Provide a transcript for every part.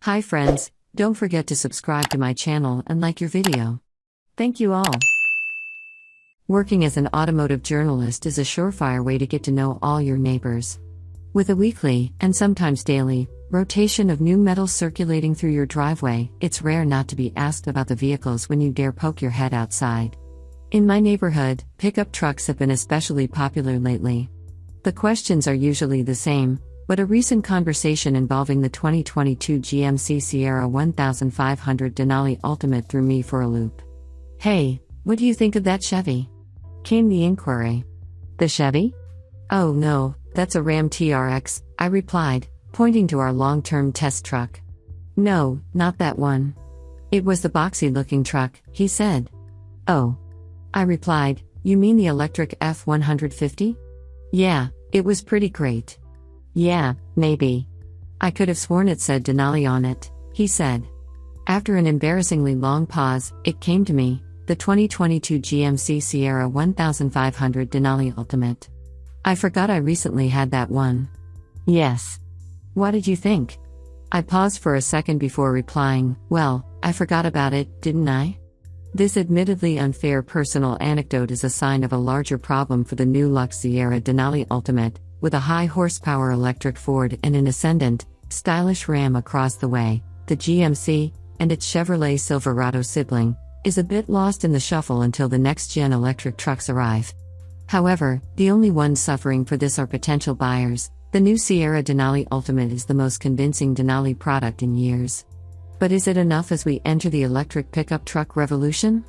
Hi friends, don't forget to subscribe to my channel and like your video. Thank you all. Working as an automotive journalist is a surefire way to get to know all your neighbors. With a weekly, and sometimes daily, rotation of new metal circulating through your driveway, it's rare not to be asked about the vehicles when you dare poke your head outside. In my neighborhood, pickup trucks have been especially popular lately. The questions are usually the same, but a recent conversation involving the 2022 GMC Sierra 1500 Denali Ultimate threw me for a loop. "Hey, what do you think of that Chevy?" came the inquiry. "The Chevy? Oh no, that's a Ram TRX, I replied, pointing to our long-term test truck. "No, not that one. It was the boxy-looking truck," he said. "Oh," I replied, "you mean the electric F-150? Yeah, it was pretty great." "Yeah, maybe. I could have sworn it said Denali on it," he said. After an embarrassingly long pause, it came to me, the 2022 GMC Sierra 1500 Denali Ultimate. I forgot I recently had that one. "Yes. What did you think?" I paused for a second before replying, "Well, I forgot about it, didn't I?" This admittedly unfair personal anecdote is a sign of a larger problem for the new Luxe Sierra Denali Ultimate, with a high-horsepower electric Ford and an ascendant, stylish Ram across the way. The GMC, and its Chevrolet Silverado sibling, is a bit lost in the shuffle until the next-gen electric trucks arrive. However, the only ones suffering for this are potential buyers. The new Sierra Denali Ultimate is the most convincing Denali product in years. But is it enough as we enter the electric pickup truck revolution?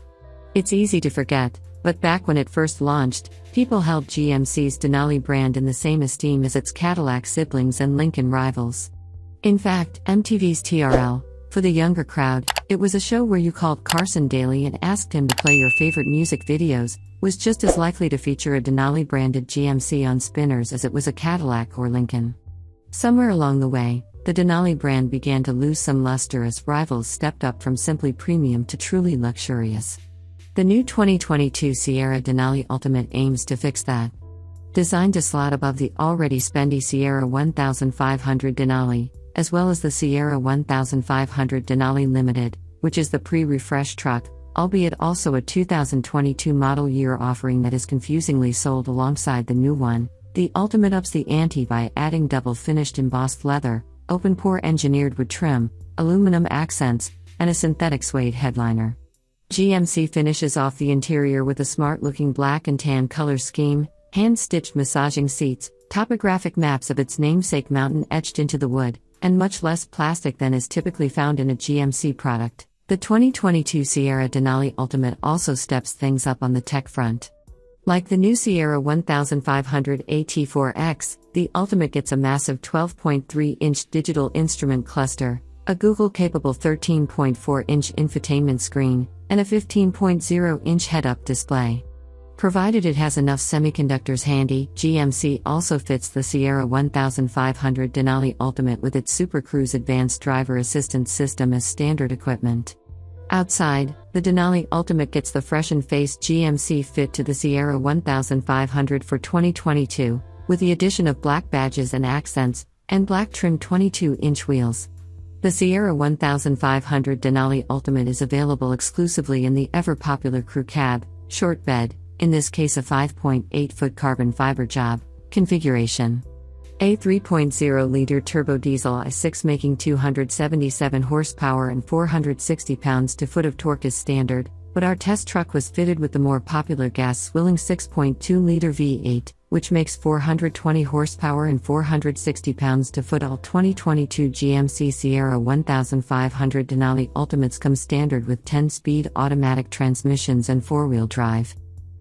It's easy to forget, but back when it first launched, people held GMC's Denali brand in the same esteem as its Cadillac siblings and Lincoln rivals. In fact, MTV's TRL, for the younger crowd, it was a show where you called Carson Daly and asked him to play your favorite music videos, was just as likely to feature a Denali-branded GMC on spinners as it was a Cadillac or Lincoln. Somewhere along the way, the Denali brand began to lose some luster as rivals stepped up from simply premium to truly luxurious. The new 2022 Sierra Denali Ultimate aims to fix that. Designed to slot above the already spendy Sierra 1500 Denali, as well as the Sierra 1500 Denali Limited, which is the pre-refresh truck, albeit also a 2022 model year offering that is confusingly sold alongside the new one, the Ultimate ups the ante by adding double-finished embossed leather, open-pore engineered wood trim, aluminum accents, and a synthetic suede headliner. GMC finishes off the interior with a smart-looking black and tan color scheme, hand-stitched massaging seats, topographic maps of its namesake mountain etched into the wood, and much less plastic than is typically found in a GMC product. The 2022 Sierra Denali Ultimate also steps things up on the tech front. Like the new Sierra 1500 AT4X, the Ultimate gets a massive 12.3-inch digital instrument cluster, a Google-capable 13.4-inch infotainment screen, and a 15.0-inch head-up display. Provided it has enough semiconductors handy, GMC also fits the Sierra 1500 Denali Ultimate with its Super Cruise Advanced Driver Assistance System as standard equipment. Outside, the Denali Ultimate gets the freshen-faced GMC fit to the Sierra 1500 for 2022, with the addition of black badges and accents, and black trim 22-inch wheels. The Sierra 1500 Denali Ultimate is available exclusively in the ever-popular crew cab, short bed, in this case a 5.8-foot carbon fiber job, configuration. A 3.0-liter turbo diesel i6 making 277 horsepower and 460 pounds-to-foot of torque is standard, but our test truck was fitted with the more popular gas-swilling 6.2-liter V8, which makes 420 horsepower and 460 pounds-to-foot. All 2022 GMC Sierra 1500 Denali Ultimates come standard with 10-speed automatic transmissions and four-wheel drive.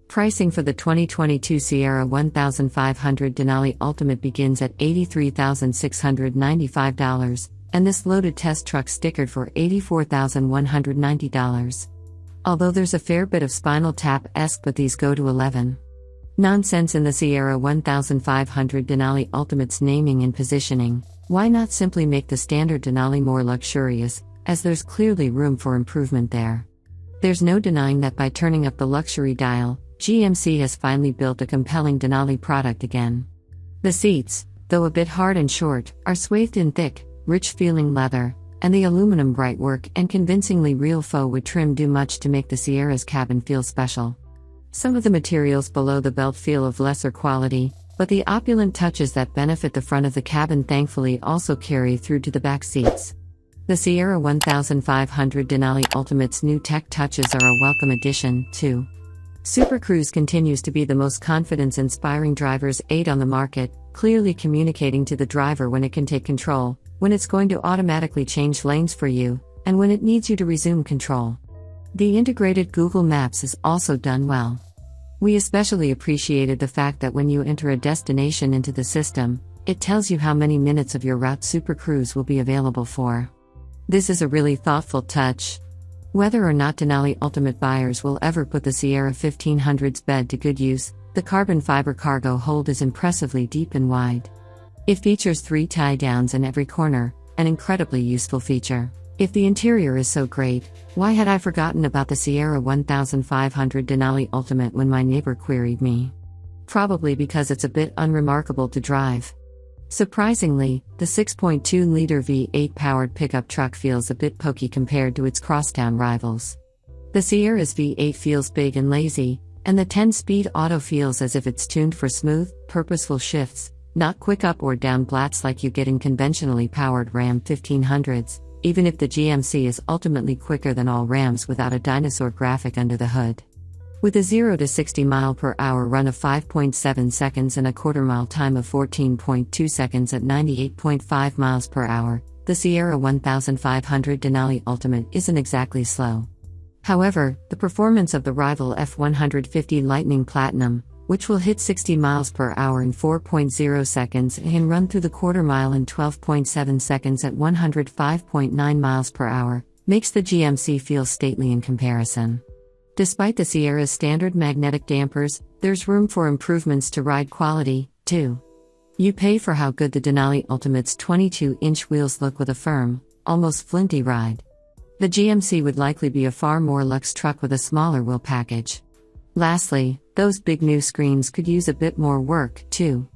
Pricing for the 2022 Sierra 1500 Denali Ultimate begins at $83,695, and this loaded test truck stickered for $84,190. Although there's a fair bit of Spinal Tap-esque, but these go to 11. Nonsense in the Sierra 1500 Denali Ultimate's naming and positioning. Why not simply make the standard Denali more luxurious, as there's clearly room for improvement there. There's no denying that by turning up the luxury dial, GMC has finally built a compelling Denali product again. The seats, though a bit hard and short, are swathed in thick, rich-feeling leather, and the aluminum brightwork and convincingly real faux wood trim do much to make the Sierra's cabin feel special. Some of the materials below the belt feel of lesser quality, but the opulent touches that benefit the front of the cabin thankfully also carry through to the back seats. The Sierra 1500 Denali Ultimate's new tech touches are a welcome addition, too. Super Cruise continues to be the most confidence-inspiring driver's aid on the market, clearly communicating to the driver when it can take control, when it's going to automatically change lanes for you, and when it needs you to resume control. The integrated Google Maps is also done well. We especially appreciated the fact that when you enter a destination into the system, it tells you how many minutes of your route Super Cruise will be available for. This is a really thoughtful touch. Whether or not Denali Ultimate buyers will ever put the Sierra 1500's bed to good use, the carbon fiber cargo hold is impressively deep and wide. It features 3 tie-downs in every corner, an incredibly useful feature. If the interior is so great, why had I forgotten about the Sierra 1500 Denali Ultimate when my neighbor queried me? Probably because it's a bit unremarkable to drive. Surprisingly, the 6.2-liter V8-powered pickup truck feels a bit pokey compared to its crosstown rivals. The Sierra's V8 feels big and lazy, and the 10-speed auto feels as if it's tuned for smooth, purposeful shifts, not quick up or down blats like you get in conventionally powered Ram 1500s, even if the GMC is ultimately quicker than all Rams without a dinosaur graphic under the hood. With a 0 to 60 mph run of 5.7 seconds and a quarter-mile time of 14.2 seconds at 98.5 mph, the Sierra 1500 Denali Ultimate isn't exactly slow. However, the performance of the rival F150 Lightning Platinum, which will hit 60 mph in 4.0 seconds and run through the quarter-mile in 12.7 seconds at 105.9 mph, makes the GMC feel stately in comparison. Despite the Sierra's standard magnetic dampers, there's room for improvements to ride quality, too. You pay for how good the Denali Ultimate's 22-inch wheels look with a firm, almost flinty ride. The GMC would likely be a far more luxe truck with a smaller wheel package. Lastly, those big new screens could use a bit more work, too.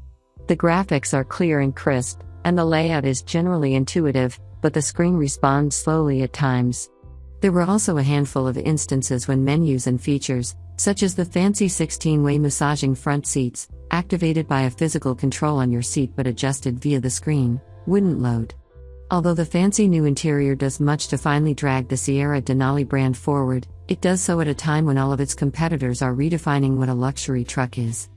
The graphics are clear and crisp, and the layout is generally intuitive, but the screen responds slowly at times. There were also a handful of instances when menus and features, such as the fancy 16-way massaging front seats, activated by a physical control on your seat but adjusted via the screen, wouldn't load. Although the fancy new interior does much to finally drag the Sierra Denali brand forward, it does so at a time when all of its competitors are redefining what a luxury truck is.